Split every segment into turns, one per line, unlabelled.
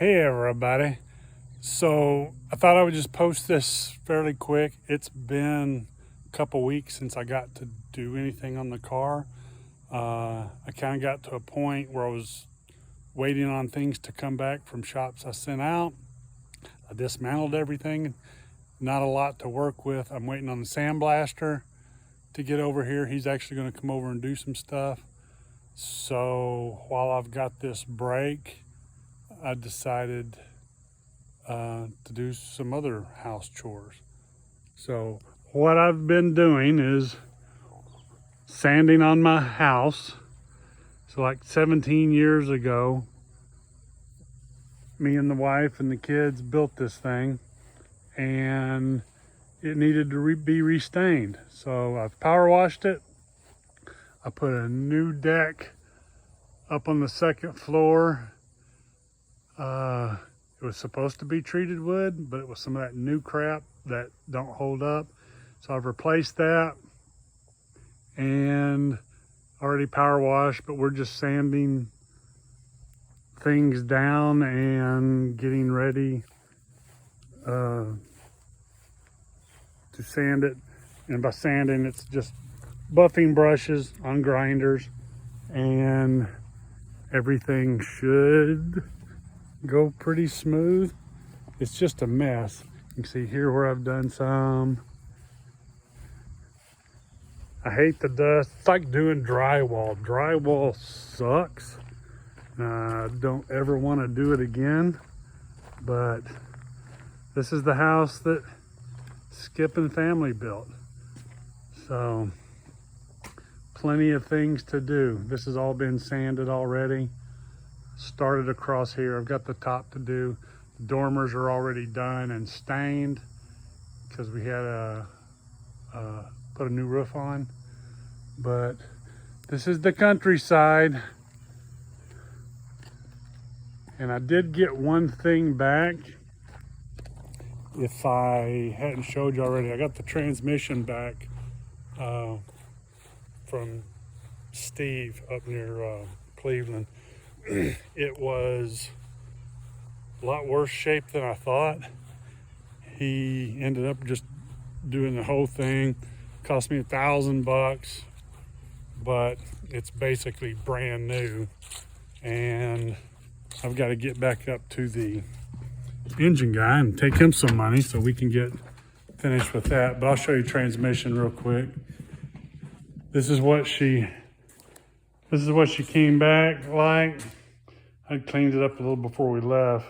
Hey everybody. So I thought I would just post this fairly quick. It's been a couple weeks since I got to do anything on the car. I kind of got to a point where I was waiting on things to come back from shops I sent out. I dismantled everything. Not a lot to work with. I'm waiting on the sandblaster to get over here. He's actually going to come over and do some stuff. So while I've got this break, I decided to do some other house chores. So what I've been doing is sanding on my house. So like 17 years ago, me and the wife and the kids built this thing, and it needed to be restained. So I've power washed it. I put a new deck up on the second floor. It was supposed to be treated wood, but it was some of that new crap that don't hold up. So I've replaced that and already power washed, but we're just sanding things down and getting ready to sand it. And by sanding, it's just buffing brushes on grinders, and everything should go pretty smooth. It's just a mess. You can see here where I've done some. I hate the dust. It's like doing drywall. Drywall sucks. Don't ever want to do it again. But this is the house that Skip and family built. So plenty of things to do. This has all been sanded already. Started across here. I've got the top to do. The dormers are already done and stained because we had put a new roof on. But this is the countryside. And I did get one thing back. If I hadn't showed you already, I got the transmission back from Steve up near Cleveland. It was a lot worse shape than I thought. He ended up just doing the whole thing. Cost me $1,000, but it's basically brand new. And I've got to get back up to the engine guy and take him some money so we can get finished with that. But I'll show you transmission real quick. This is what she came back like. I cleaned it up a little before we left,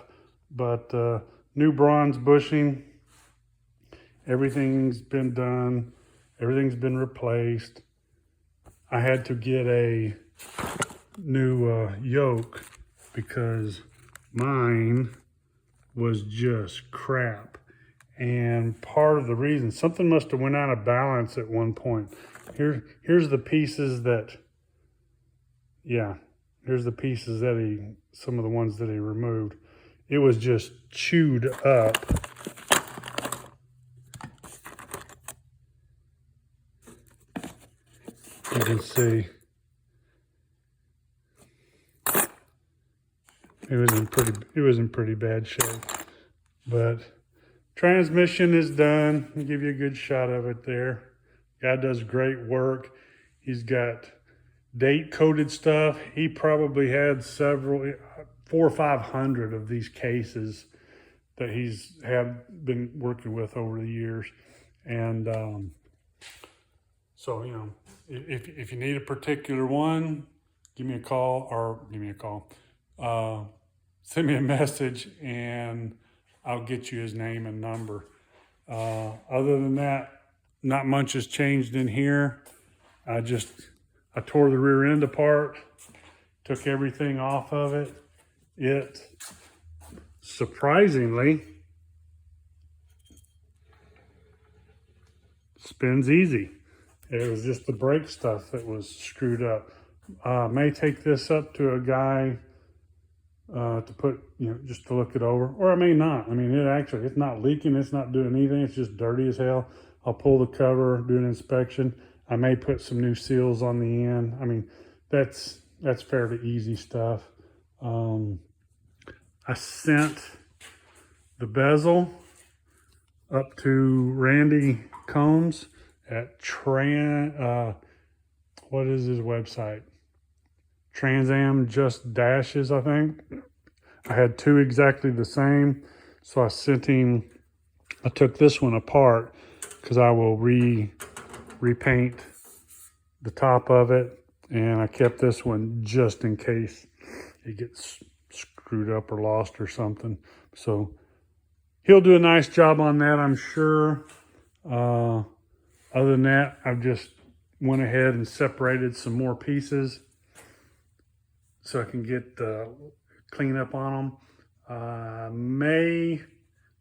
but new bronze bushing. Everything's been done. Everything's been replaced. I had to get a new yoke because mine was just crap. And part of the reason, something must have went out of balance at one point. Here's the pieces that, yeah, here's the pieces that some of the ones that he removed. It was just chewed up. You can see it was in pretty bad shape. But transmission is done. I'll give you a good shot of it there. Guy does great work. He's got date coded stuff. He probably had 400 or 500 of these cases that he's been working with over the years. And so, you know, if you need a particular one, give me a call. Send me a message and I'll get you his name and number. Other than that, not much has changed in here. I tore the rear end apart, took everything off of it. It surprisingly spins easy. It was just the brake stuff that was screwed up. May take this up to a guy to put, just to look it over, or I may not. I mean, it's not leaking, it's not doing anything, it's just dirty as hell. I'll pull the cover, do an inspection. I may put some new seals on the end. I mean, that's fairly easy stuff. I sent the bezel up to Randy Combs at what is his website? Trans Am Just Dashes, I think. I had two exactly the same, so I sent him. I took this one apart because I will repaint the top of it, and I kept this one just in case it gets screwed up or lost or something. So he'll do a nice job on that, I'm sure. Other than that, I've just went ahead and separated some more pieces so I can get clean up on them. May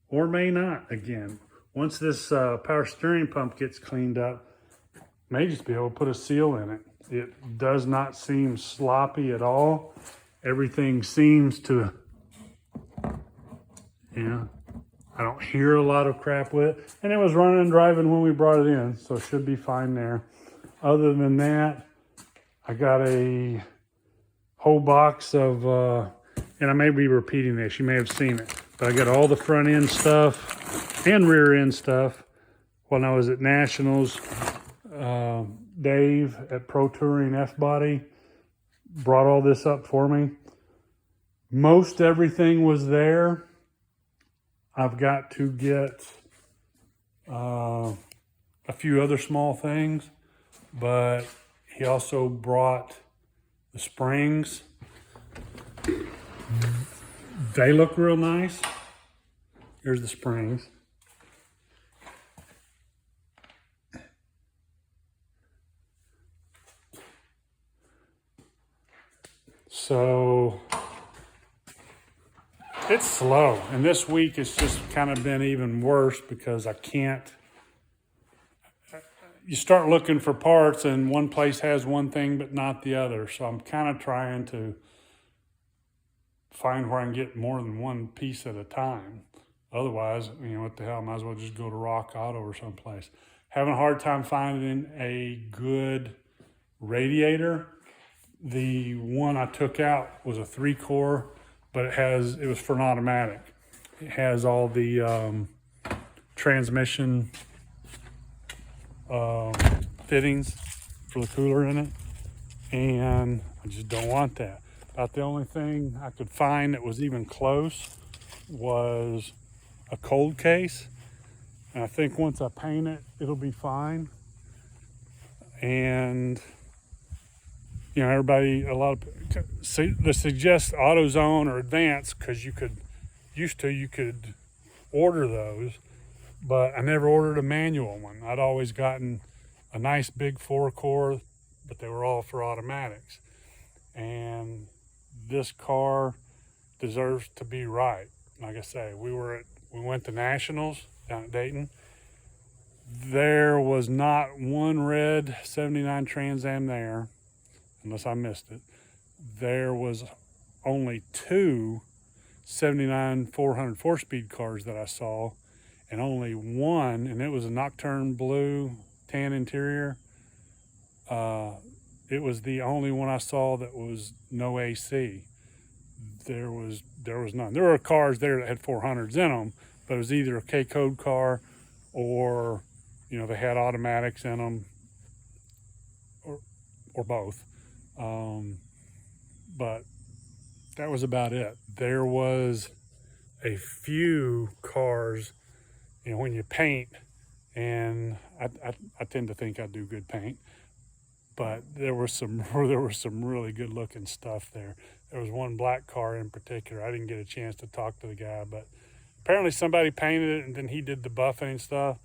or may not again. Once this power steering pump gets cleaned up, may just be able to put a seal in it. It does not seem sloppy at all. Everything seems to, I don't hear a lot of crap with it. And it was running and driving when we brought it in, so it should be fine there. Other than that, I got a whole box of, and I may be repeating this, you may have seen it, but I got all the front end stuff and rear end stuff. When I was at Nationals, Dave at Pro Touring F-Body brought all this up for me. Most everything was there. I've got to get a few other small things, but he also brought the springs. They look real nice. Here's the springs. So it's slow, and this week it's just kind of been even worse because I can't. You start looking for parts and one place has one thing but not the other, so I'm kind of trying to find where I can get more than one piece at a time. Otherwise, what the hell, I might as well just go to Rock Auto or someplace. Having a hard time finding a good radiator. The one I took out was a 3-core, but it was for an automatic. It has all the transmission fittings for the cooler in it, and I just don't want that. About the only thing I could find that was even close was a cold case, and I think once I paint it, it'll be fine. And everybody, a lot of they suggest AutoZone or Advance because you could order those, but I never ordered a manual one. I'd always gotten a nice big 4-core, but they were all for automatics. And this car deserves to be right. Like I say, we went to Nationals down at Dayton. There was not one red 79 Trans Am there, unless I missed it. There was only 2 79 400 4-speed cars that I saw, and only one, and it was a Nocturne blue tan interior. It was the only one I saw that was no AC. There was none. There were cars there that had 400s in them, but it was either a K-code car or they had automatics in them, or both. But that was about it. There was a few cars, when you paint, and I tend to think I do good paint, but there was some really good looking stuff there. There was one black car in particular. I didn't get a chance to talk to the guy, but apparently somebody painted it and then he did the buffing and stuff,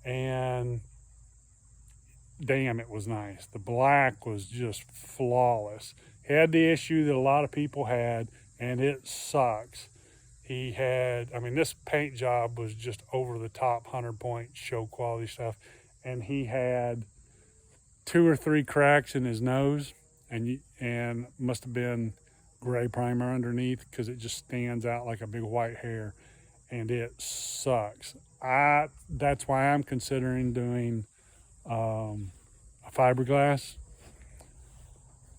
and damn, it was nice. The black was just flawless. Had the issue that a lot of people had, and it sucks. This paint job was just over the top, 100-point show quality stuff, and he had 2 or 3 cracks in his nose, and must have been gray primer underneath because it just stands out like a big white hair, and it sucks. That's why I'm considering doing a fiberglass.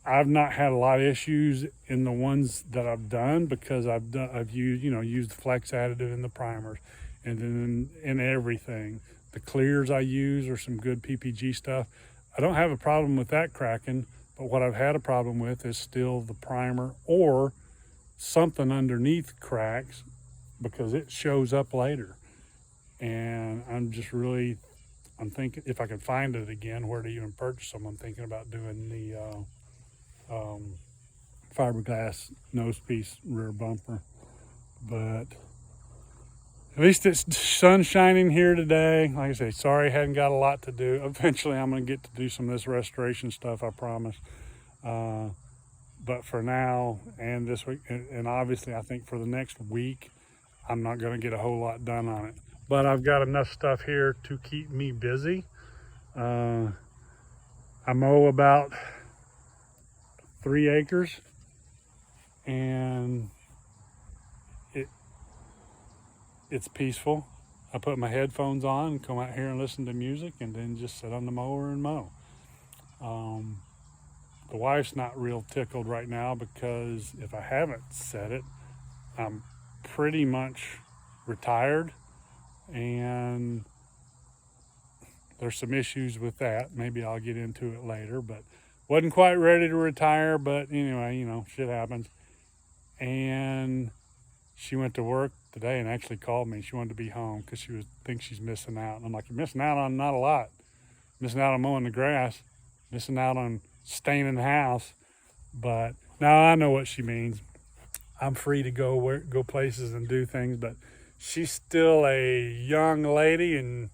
I've not had a lot of issues in the ones that I've done because I've used, used flex additive in the primers, and then in everything. The clears I use are some good PPG stuff. I don't have a problem with that cracking, but what I've had a problem with is still the primer or something underneath cracks because it shows up later. And I'm thinking if I can find it again, where to even purchase them. I'm thinking about doing the fiberglass nose piece rear bumper. But at least it's sun shining here today. Like I say, sorry I hadn't got a lot to do. Eventually I'm going to get to do some of this restoration stuff, I promise. But for now and this week, and obviously I think for the next week, I'm not going to get a whole lot done on it. But I've got enough stuff here to keep me busy. I mow about 3 acres, and it's peaceful. I put my headphones on and come out here and listen to music, and then just sit on the mower and mow. The wife's not real tickled right now because if I haven't said it, I'm pretty much retired, and there's some issues with that. Maybe I'll get into it later, but wasn't quite ready to retire. But anyway, shit happens. And she went to work today and actually called me. She wanted to be home because she thinks she's missing out. And I'm like, you're missing out on not a lot. Missing out on mowing the grass, missing out on staying in the house. But now I know what she means. I'm free to go places and do things, but she's still a young lady and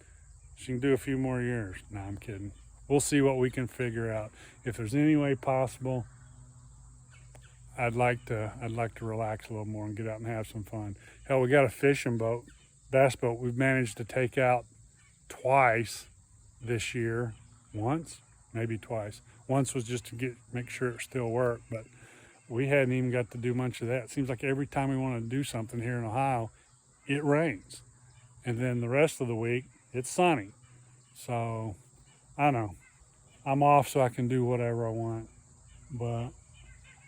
she can do a few more years. No, I'm kidding. We'll see what we can figure out. If there's any way possible, I'd like to relax a little more and get out and have some fun. Hell, we got a fishing boat, bass boat we've managed to take out twice this year. Once, maybe twice. Once was just to make sure it still worked, but we hadn't even got to do much of that. It seems like every time we want to do something here in Ohio, it rains. And then the rest of the week, it's sunny. So, I don't know. I'm off so I can do whatever I want. But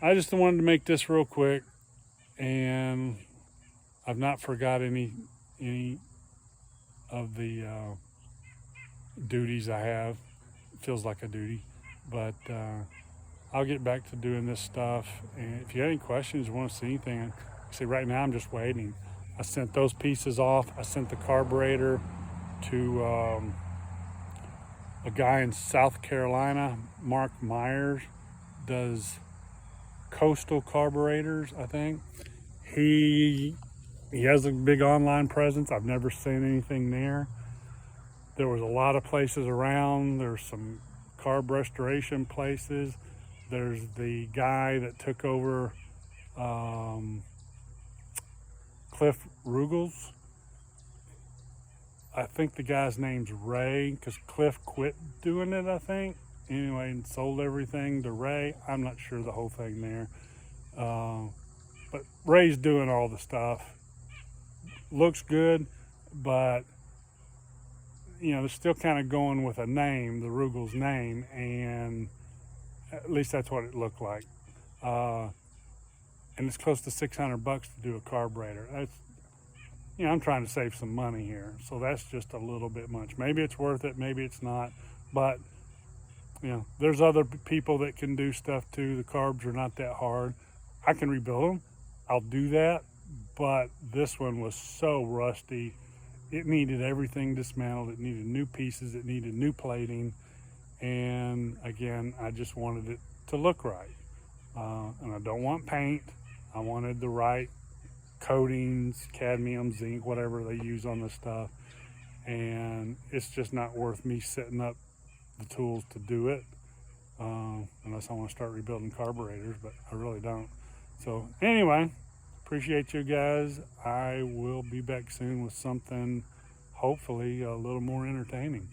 I just wanted to make this real quick, and I've not forgot any of the duties I have. It feels like a duty, but I'll get back to doing this stuff. And if you have any questions, you want to see anything, see, right now I'm just waiting. I sent those pieces off. I sent the carburetor to a guy in South Carolina, Mark Myers, does Coastal Carburetors, I think. He has a big online presence. I've never seen anything there. There was a lot of places around. There's some carb restoration places. There's the guy that took over Cliff Ruggles. I think the guy's name's Ray, because Cliff quit doing it, I think. Anyway, and sold everything to Ray. I'm not sure the whole thing there. But Ray's doing all the stuff. Looks good, but they're still kind of going with a name, the Ruggles name, and at least that's what it looked like. And it's close to $600 to do a carburetor. That's, I'm trying to save some money here, so that's just a little bit much. Maybe it's worth it, maybe it's not, but there's other people that can do stuff too. The carbs are not that hard. I can rebuild them. I'll do that, but this one was so rusty. It needed everything dismantled. It needed new pieces. It needed new plating. And again, I just wanted it to look right. And I don't want paint. I wanted the right coatings, cadmium, zinc, whatever they use on this stuff. And it's just not worth me setting up the tools to do it, unless I want to start rebuilding carburetors, but I really don't. So anyway, appreciate you guys. I will be back soon with something hopefully a little more entertaining.